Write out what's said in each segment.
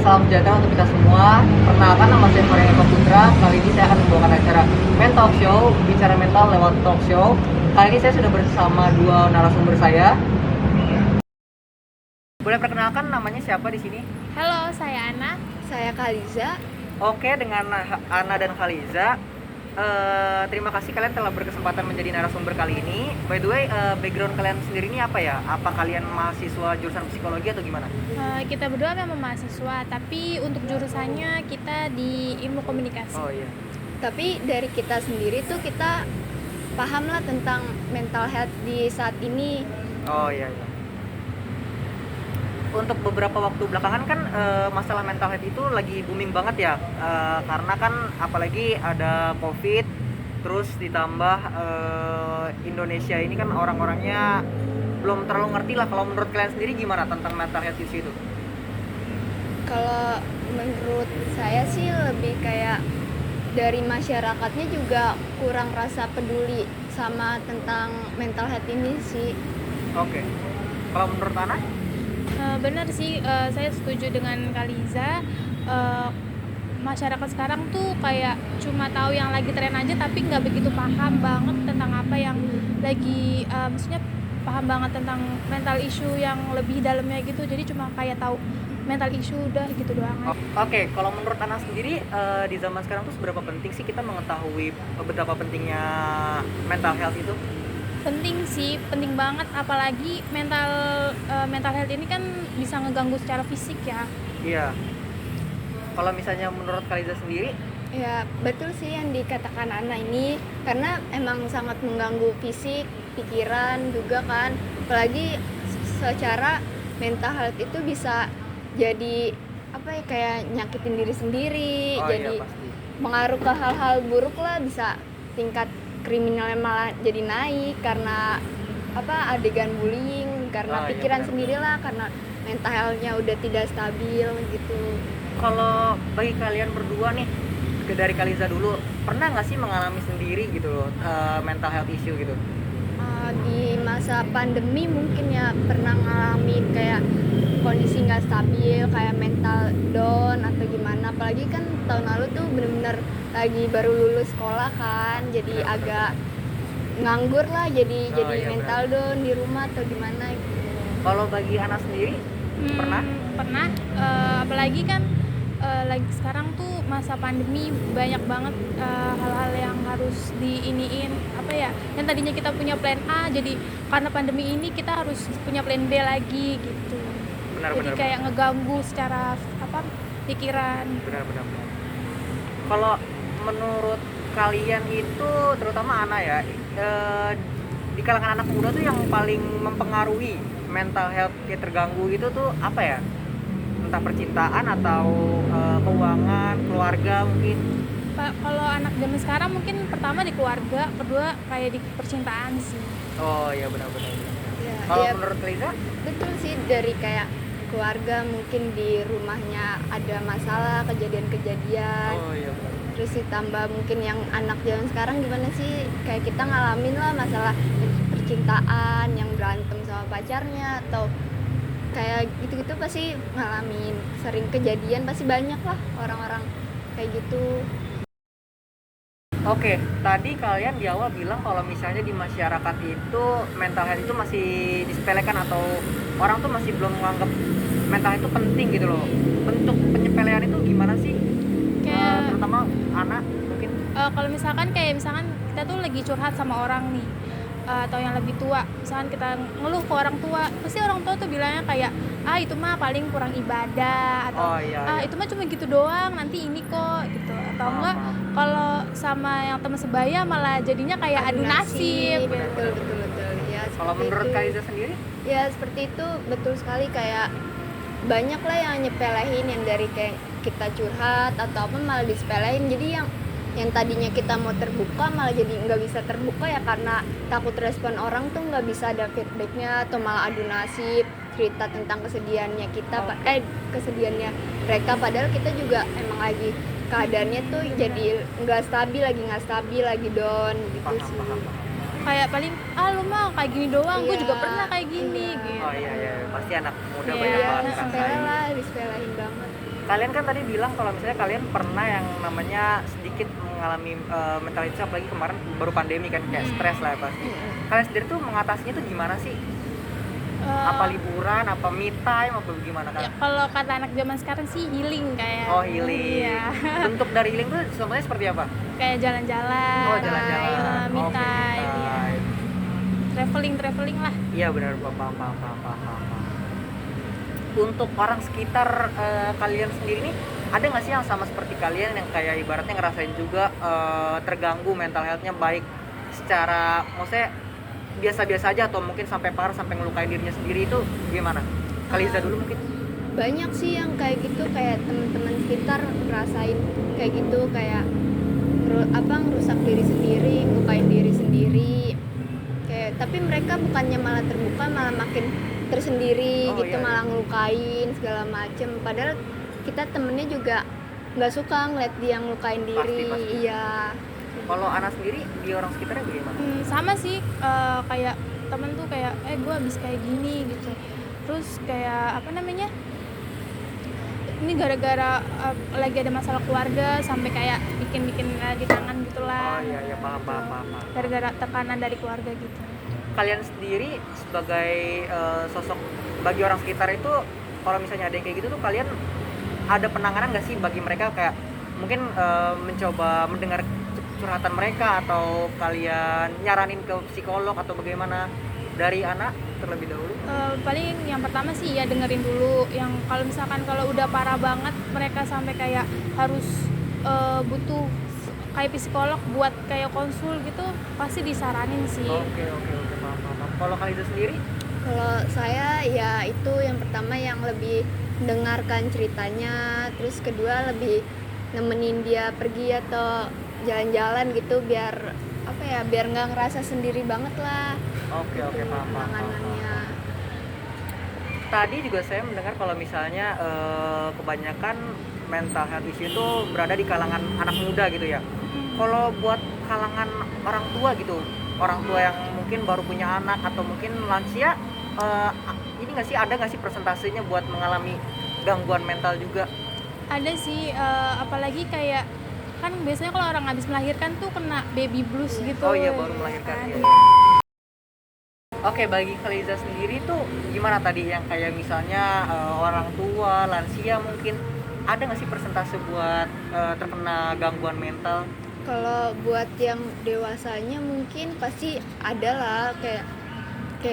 salam sejahtera untuk kita semua. Perkenalkan, nama saya Korea Eko Putra. Kali ini saya akan membawakan acara Mental Show, bicara mental lewat talk show. Kali ini saya sudah bersama dua narasumber saya. Boleh perkenalkan namanya siapa di sini? Halo, saya Ana. Saya Kaliza. Oke, dengan Ana dan Khaliza. Terima kasih kalian telah berkesempatan menjadi narasumber kali ini. By the way, background kalian sendiri ini apa ya? Apa kalian mahasiswa jurusan psikologi atau gimana? Kita berdua memang mahasiswa, tapi untuk jurusannya kita di ilmu komunikasi. Oh iya. Tapi dari kita sendiri tuh kita paham lah tentang mental health di saat ini. Oh iya. Untuk beberapa waktu belakangan kan masalah mental health itu lagi booming banget ya, karena kan apalagi ada COVID, terus ditambah Indonesia ini kan orang-orangnya belum terlalu ngerti lah. Kalau menurut kalian sendiri gimana tentang mental health issue itu? Kalau menurut saya sih lebih kayak dari masyarakatnya juga kurang rasa peduli sama tentang mental health ini sih. Oke. Kalau menurut Ana? Benar sih, saya setuju dengan Kaliza. Masyarakat sekarang tuh kayak cuma tahu yang lagi tren aja, tapi nggak begitu paham banget tentang apa yang lagi, maksudnya paham banget tentang mental issue yang lebih dalamnya gitu. Jadi cuma kayak tahu mental issue udah gitu doang aja. Oke, kalau menurut Ana sendiri di zaman sekarang tuh seberapa penting sih kita mengetahui betapa pentingnya mental health itu? Penting sih, penting banget, apalagi mental health ini kan bisa ngeganggu secara fisik ya. Iya. Kalau misalnya menurut Kaliza sendiri? Ya betul sih yang dikatakan Ana ini, karena emang sangat mengganggu fisik, pikiran juga kan. Apalagi secara mental health itu bisa jadi apa ya, kayak nyakitin diri sendiri. Oh jadi iya pasti. mengaruh ke hal-hal buruk lah, bisa tingkat kriminalnya malah jadi naik karena adegan bullying, karena pikiran benar. sendirilah, karena mental health-nya udah tidak stabil gitu. Kalau bagi kalian berdua nih, dari Kaliza dulu, pernah nggak sih mengalami sendiri gitu loh mental health issue gitu? Di masa pandemi mungkin ya pernah ngalamin kayak kondisi nggak stabil, kayak mental down atau gimana. Apalagi kan tahun lalu tuh bener-bener lagi baru lulus sekolah kan, jadi agak nganggur lah, jadi mental down di rumah atau gimana gitu. Kalau bagi Ana sendiri, pernah? Pernah, apalagi kan lagi sekarang tuh masa pandemi, banyak banget hal-hal yang harus diiniin, apa ya, yang tadinya kita punya plan A, jadi karena pandemi ini kita harus punya plan B lagi gitu. Jadi kayak ngeganggu secara pikiran. Benar. Kalau menurut kalian itu, terutama Ana ya, di kalangan anak muda tuh yang paling mempengaruhi mental health yang terganggu itu tuh apa ya? Entah percintaan atau keuangan, keluarga mungkin. Kalau anak zaman sekarang mungkin pertama di keluarga, kedua kayak di percintaan sih. Oh iya benar. Ya, Kalau ya, menurut Kaliza? betul sih, dari kayak keluarga mungkin di rumahnya ada masalah, kejadian-kejadian. Oh iya benar. Terus ditambah mungkin yang anak zaman sekarang gimana sih, kayak kita ngalamin lah masalah percintaan, yang berantem sama pacarnya atau kayak gitu-gitu pasti ngalamin, sering kejadian, pasti banyak lah orang-orang kayak gitu. Oke, tadi kalian di awal bilang kalau misalnya di masyarakat itu mental health itu masih disepelekan atau orang tuh masih belum menganggap mental health itu penting gitu loh. Bentuk penyepelean itu gimana sih? Kayak Terutama anak mungkin. kalau misalkan kita tuh lagi curhat sama orang nih, atau yang lebih tua, misalkan kita ngeluh ke orang tua, pasti orang tua tuh bilangnya kayak itu mah paling kurang ibadah, atau Iya. itu mah cuma gitu doang, nanti ini kok gitu. Atau enggak, kalau sama yang teman sebaya malah jadinya kayak adu nasib. Betul ya. Kalau menurut Kaiza sendiri? Ya seperti itu, betul sekali, kayak banyak lah yang nyepelehin, yang dari kayak kita curhat atau apa malah disepelehin. Jadi yang tadinya kita mau terbuka malah jadi nggak bisa terbuka ya, karena takut respon orang tuh, nggak bisa ada feedbacknya, atau malah adu nasib, cerita tentang kesedihannya kita, kesedihannya mereka, padahal kita juga emang lagi keadaannya tuh jadi nggak stabil lagi down gitu sih. Paham. kayak paling lu mah kayak gini doang, gue Iya, juga pernah kayak gini iya. gitu. Oh iya iya, pasti anak muda Iya, banyak banget Sepele ngerasain. lah, disepelein banget. Kalian kan tadi bilang kalau misalnya kalian pernah yang namanya sedikit mengalami mental illness, apalagi kemarin baru pandemi kan, kayak stres lah pasti. Kalian sendiri tuh mengatasinya tuh gimana sih? Apa liburan, apa me time, apa gimana Ya, kan? kalau kata anak zaman sekarang sih healing kayak. Oh healing. Iya. Bentuk dari healing tuh contohnya seperti apa? Kayak jalan-jalan. Oh jalan-jalan. Me Oke, time. Iya. Traveling lah. Iya benar, paham. Untuk orang sekitar kalian sendiri nih, ada nggak sih yang sama seperti kalian yang kayak ibaratnya ngerasain juga terganggu mental health-nya, baik secara maksudnya biasa-biasa aja atau mungkin sampai parah sampai ngelukain dirinya sendiri, itu gimana? Kaliza dulu mungkin. Banyak sih yang kayak gitu, kayak teman-teman sekitar ngerasain kayak gitu, kayak ngerusak diri sendiri, ngelukain diri sendiri. Kayak tapi mereka bukannya malah terbuka, malah makin tersendiri Oh, gitu, iya, malah ngelukain segala macem. Padahal kita temennya juga nggak suka ngeliat dia ngelukain diri. Pasti. Iya. Kalau Ana sendiri di orang sekitarnya bagaimana? Sama sih, kayak temen tuh kayak gue habis kayak gini gitu. Terus kayak apa namanya? Ini gara-gara lagi ada masalah keluarga sampai kayak bikin lagi tangan Oh gitulah. iya paham. Gara-gara tekanan dari keluarga gitu. Kalian sendiri sebagai sosok bagi orang sekitar itu, kalau misalnya ada yang kayak gitu tuh, kalian ada penanganan nggak sih bagi mereka, kayak mungkin mencoba mendengar curhatan mereka, atau kalian nyaranin ke psikolog atau bagaimana? Dari anak terlebih dahulu. Paling yang pertama sih ya dengerin dulu. Yang kalau misalkan kalau udah parah banget mereka sampai kayak harus butuh kayak psikolog buat kayak konsul gitu, pasti disaranin sih. Oke, paham. Kalau Kaliza sendiri? Kalau saya ya itu yang pertama, yang lebih mendengarkan ceritanya, terus kedua lebih nemenin dia pergi atau jalan-jalan gitu, biar apa ya, biar nggak ngerasa sendiri banget lah. Oke, paham. Penanganannya. Tadi juga saya mendengar kalau misalnya kebanyakan mental health issue itu berada di kalangan anak muda gitu ya. Kalau buat kalangan orang tua gitu, orang tua yang mungkin baru punya anak atau mungkin lansia, ini nggak sih, ada nggak sih persentasenya buat mengalami gangguan mental juga? Ada sih, apalagi kayak kan biasanya kalau orang habis melahirkan tuh kena baby blues gitu. Oh iya, baru melahirkan. Kan. Iya. Oke, bagi Kaliza sendiri tuh gimana tadi yang kayak misalnya orang tua, lansia mungkin, ada nggak sih persentase buat terkena gangguan mental? Kalau buat yang dewasanya mungkin pasti ada lah, kayak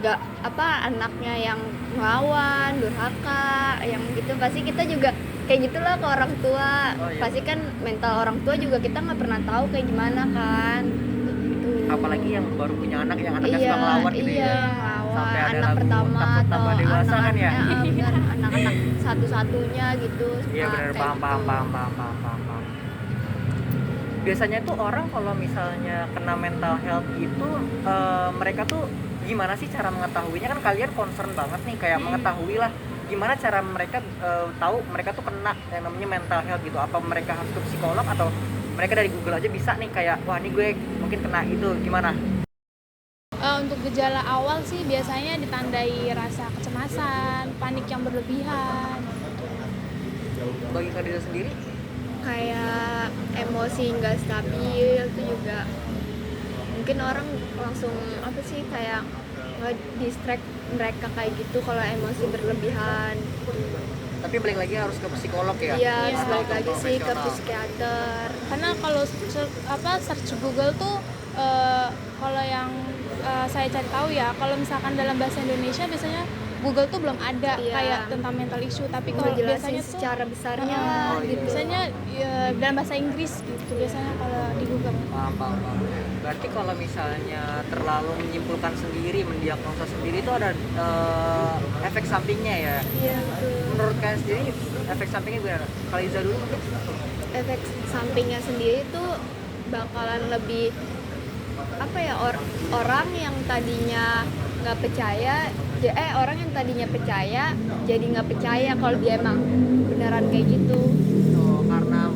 gak apa, anaknya yang ngelawan, durhaka, yang gitu. Pasti kita juga kayak gitulah ke orang tua. Oh, iya. Pasti kan mental orang tua juga kita nggak pernah tahu kayak gimana kan. Gitu. Apalagi yang baru punya anak, yang anaknya suka ngelawan gitu iya, ya. ngelawan. Sampai ada Anak lagu pertama takut atau tambah dewasa kan ya? benar, anak-anak satu-satunya gitu. Iya suka benar, kayak paham. gitu. Biasanya tuh orang kalau misalnya kena mental health itu mereka tuh gimana sih cara mengetahuinya? Kan kalian concern banget nih, kayak mengetahui lah gimana cara mereka tahu mereka tuh kena yang namanya mental health gitu. Apa mereka harus ke psikolog, atau mereka dari Google aja bisa nih kayak, wah ini gue mungkin kena itu, gimana? Untuk gejala awal sih biasanya ditandai rasa kecemasan, panik yang berlebihan. Bagi Kaliza sendiri? Kayak emosi nggak stabil itu juga mungkin orang langsung apa sih, kayak nge-distract mereka kayak gitu kalau emosi berlebihan. Tapi balik lagi harus ke psikolog ya? Iya, Iya, balik lagi sih ke profesional. psikiater. Karena kalau search Google tuh kalau yang saya cari tahu ya, kalau misalkan dalam bahasa Indonesia biasanya Google tuh belum ada Iya. kayak tentang mental issue, tapi kalau Ngejelasin biasanya tuh secara besarnya Oh, iya. gitu. biasanya dalam bahasa Inggris gitu biasanya kalau di Google. Paham. Berarti kalau misalnya terlalu menyimpulkan sendiri, mendiagnosa sendiri itu ada efek sampingnya ya? Iya, betul. Menurut kalian sendiri efek sampingnya gimana? Kaliza dulu mungkin? Efek sampingnya sendiri tuh bakalan lebih apa ya, orang yang tadinya nggak percaya, orang yang tadinya percaya jadi nggak percaya kalau dia emang beneran kayak gitu. Oh, karena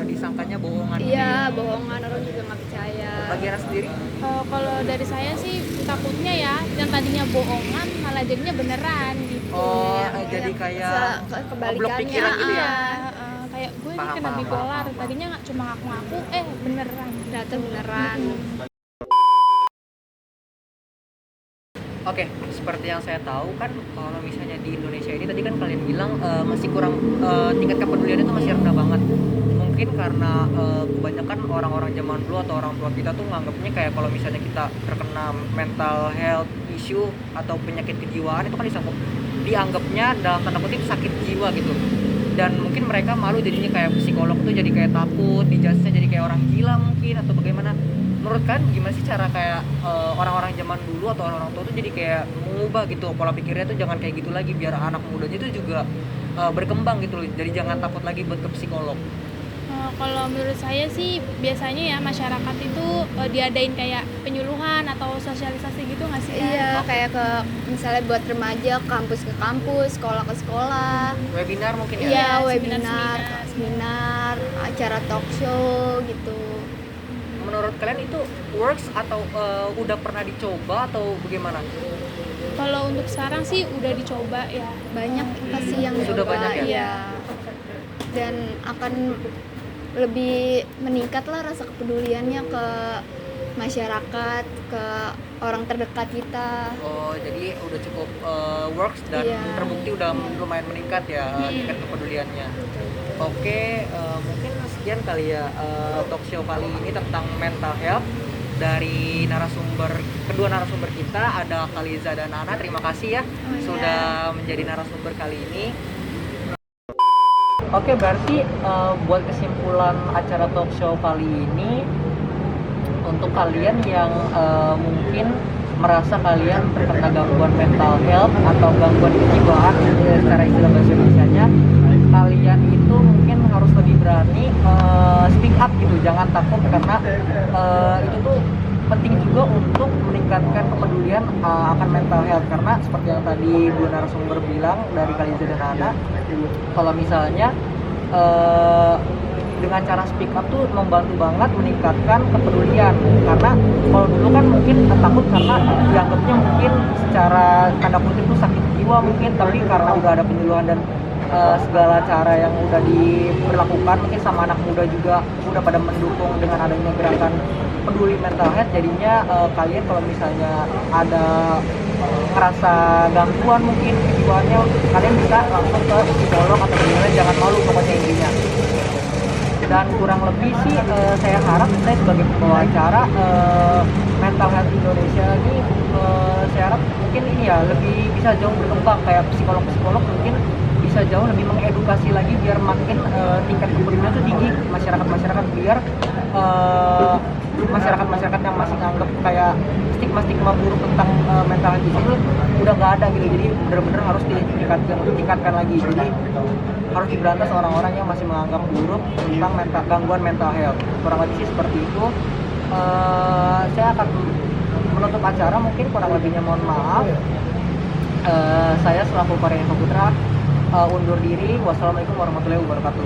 disangkanya bohongan. Iya, bohongan, orang juga nggak percaya. bagi Ana sendiri? Kalau dari saya sih takutnya ya yang tadinya bohongan malah jadinya beneran gitu. Oh, Iya, jadi kayak ngeblok kebalikannya. pikiran gitu ya? Kayak gue Paham, ini kena paham, bipolar, paham. tadinya nggak cuma ngaku-ngaku, beneran. Ternyata beneran. Oke, seperti yang saya tahu kan kalau misalnya di Indonesia ini tadi kan kalian bilang masih kurang tingkat kepedulian itu masih rendah banget. Mungkin karena kebanyakan orang-orang zaman dulu atau orang tua kita tuh nganggapnya kayak kalau misalnya kita terkena mental health issue atau penyakit kejiwaan itu kan dianggapnya dalam tanda kutip sakit jiwa gitu. Dan mungkin mereka malu jadinya kayak psikolog tuh jadi kayak takut, dijudge-nya jadi kayak orang gila mungkin atau bagaimana. Menurut kalian gimana sih cara kayak orang-orang zaman dulu atau orang-orang tua tuh jadi kayak mengubah gitu pola pikirnya tuh jangan kayak gitu lagi biar anak mudanya tuh juga berkembang gitu loh. Jadi jangan takut lagi buat ke psikolog. Kalau menurut saya sih biasanya ya masyarakat itu diadain kayak penyuluhan atau sosialisasi gitu nggak sih? Kak? Iya, kayak ke misalnya buat remaja kampus ke kampus, sekolah ke sekolah. Webinar mungkin ya? Iya, Iya, webinar, seminar, acara talk show gitu. Menurut kalian itu works atau udah pernah dicoba atau bagaimana? Kalau untuk sekarang sih udah dicoba ya. Banyak pasti yang Sudah coba, banyak ya? iya. Dan akan lebih meningkat lah rasa kepeduliannya ke masyarakat, ke orang terdekat kita. Oh, jadi udah cukup works dan Iya. terbukti udah lumayan meningkat ya tingkat kepeduliannya. Oke, mungkin sekian kali ya talk show kali ini tentang mental health dari kedua narasumber kita ada Khaliza dan Ana. Terima kasih ya sudah menjadi narasumber kali ini. Oke, berarti buat kesimpulan acara talk show kali ini untuk kalian yang mungkin merasa kalian terkena gangguan mental health atau gangguan kejiwaan secara istilah bahasa Indonesianya, kalian itu mungkin harus lebih berani speak up gitu, jangan takut karena itu tuh penting juga untuk meningkatkan kepedulian akan mental health karena seperti yang tadi dua narasumber bilang dari Khaliza dan Ana, kalau misalnya dengan cara speak up tuh membantu banget meningkatkan kepedulian karena kalau dulu kan mungkin takut karena dianggapnya mungkin secara tanda kutip tuh sakit jiwa mungkin, tapi karena udah ada penyuluhan dan segala cara yang udah diberlakukan mungkin sama anak muda juga udah pada mendukung dengan adanya gerakan peduli mental health, jadinya kalian kalau misalnya ada ngerasa gangguan mungkin kejiwaannya kalian bisa langsung ke psikolog atau gimana, jangan malu pokoknya intinya. Dan kurang lebih sih saya harap saya sebagai pembawa acara mental health Indonesia ini saya harap mungkin ini ya lebih bisa jauh berkembang, kayak psikolog-psikolog mungkin bisa jauh lebih mengedukasi lagi biar makin tingkat kepedulian itu tinggi masyarakat biar masyarakat yang masih nganggap kayak stigma buruk tentang mental health itu udah nggak ada gitu. Jadi benar-benar harus ditingkatkan lagi. Jadi harus diberantas orang-orang yang masih menganggap buruk tentang gangguan mental health. Kurang lebih sih seperti itu. Saya akan menutup acara, mungkin kurang lebihnya mohon maaf. Saya selaku Korea Putra undur diri. Wassalamualaikum warahmatullahi wabarakatuh.